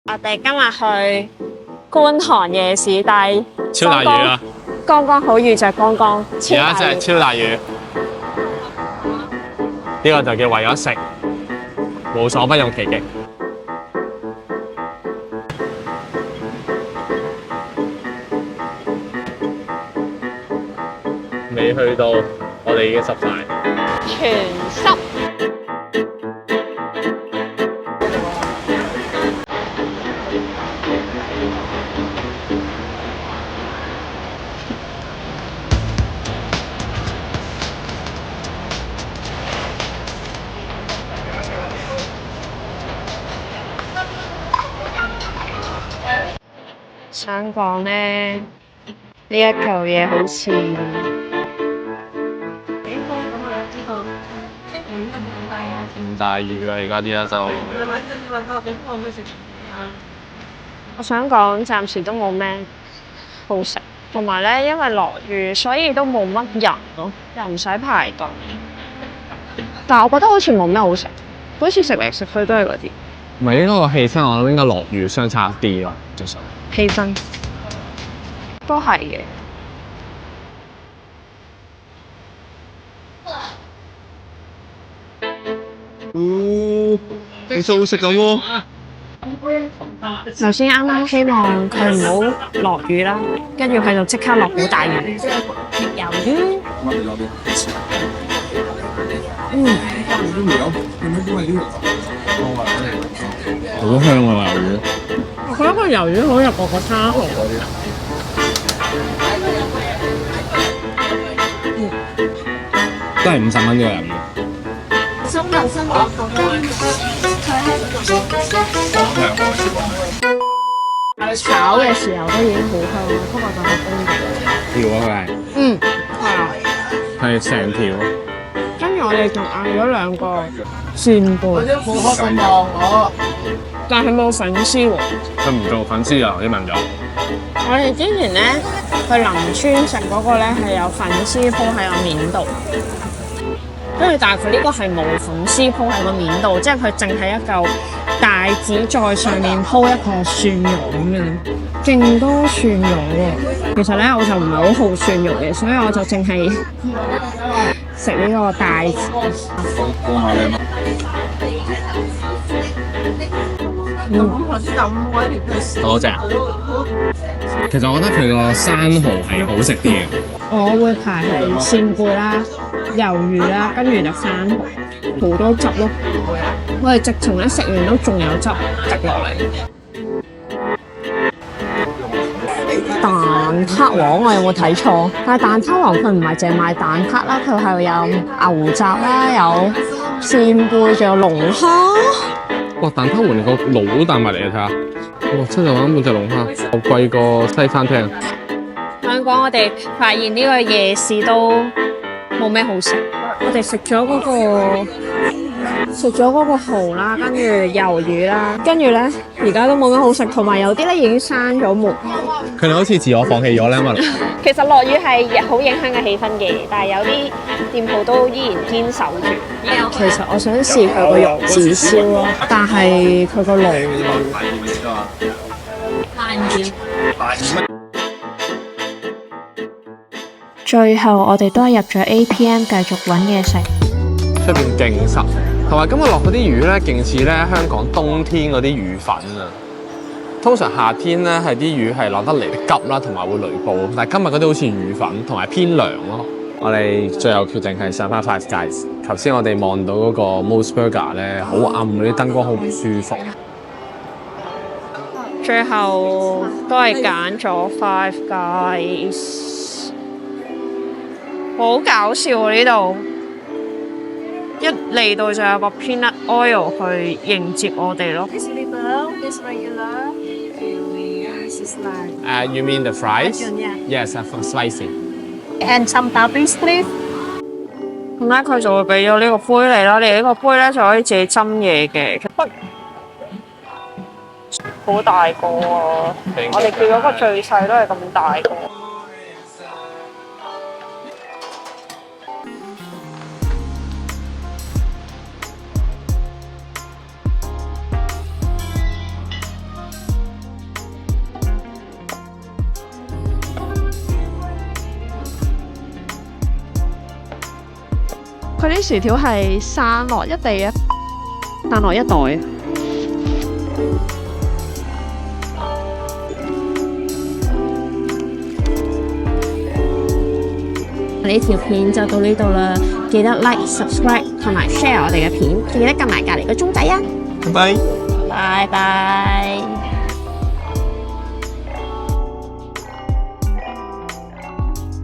我哋今日去觀塘夜市，但係超大雨啊！剛剛好遇着剛剛而家真係超大雨，呢個就叫為咗食，無所不用其極。未去到，我哋已經濕晒。全濕。想講咧，呢一嚿嘢好似唔大雨啊！而家呢一周。我想講，暫時都冇咩好食，同埋咧，因為落雨，所以都冇乜人咯，又唔使排隊。但係我覺得好似冇咩好食，好似食嚟食去都係嗰啲。唔係應該個氣氛，我諗應該落雨相差啲咯，其實。氣氛都係嘅。你素食咗喎？頭先啱啱希望佢唔好落雨啦，跟住佢就即刻落好大雨。魷魚，好香啊魷魚！我覺得個魷魚好入我個叉河。都係50蚊嘅魷魚。炒嘅時候都已經好香，不過就係冰嘅。條啊佢係。嗯，係啊。係成條。跟住我哋仲嗌咗2個扇貝，但係冇粉絲喎。佢唔做粉絲啊！你問咗。我哋之前咧去林村食嗰個咧係有粉絲鋪喺個面度，跟住但係佢呢個係冇粉絲鋪喺個面度，即係佢淨係一嚿大紙在上面鋪一個蒜蓉咁樣，勁多蒜蓉喎。其實咧我就唔係好好蒜蓉嘅，所以我就淨係食呢個大紙。多謝。其實我覺得佢個生蠔係好食啲嘅。我會排係扇貝啦、魷魚啦，跟住就生蠔，好多汁咯。我哋直情咧食完都仲有汁滴落嚟。蛋撻王我有冇睇錯？但係蛋撻王佢唔係淨係賣蛋撻啦，佢係有牛雜啦，有扇貝，仲有龍蝦。哇！蛋撻王連個腦都帶埋嚟啊！睇下，哇！7.9蚊隻龍蝦，好貴過西餐廳。香港我哋發現呢個夜市都冇咩好食，我哋食咗嗰個蠔啦，跟住魷魚啦，跟住咧而家都冇乜好食，同埋有啲咧已經閂咗門。佢哋好似自我放棄咗咧，嘛？其實落雨係好影響嘅氣氛嘅，但係有啲店鋪都依然堅守住。其實我想試佢個玉子燒咯，但係佢個爐最後我哋都係入咗 APM 繼續揾嘢食。出邊勁濕，同埋今日落嗰啲雨咧，勁似咧香港冬天嗰啲雨粉啊。通常夏天咧係啲雨係落得嚟急啦，同埋會雷暴。但係今日嗰啲好似雨粉，同埋偏涼咯。我哋最後決定係上翻 Five Guys。頭先我哋望到嗰個 Mos Burger 咧，好暗，嗰啲燈光好唔舒服。最後都係揀咗 Five Guys， 好搞笑啊！呢度一嚟到就有個 peanut oil 去迎接我哋咯。You mean the fries? Yes, for spicy. And some toppings, please. 咁咧佢就會俾咗呢個杯你啦，你呢個杯咧就可以自己斟嘢嘅。好大個啊！我哋叫咗個最細都係咁大個。佢啲薯條係散落一地啊，散落一袋啊。呢條片就到呢度啦，記得 like、subscribe 同埋 share 我哋嘅片，記得撳埋隔離個鐘仔啊！拜拜。拜拜。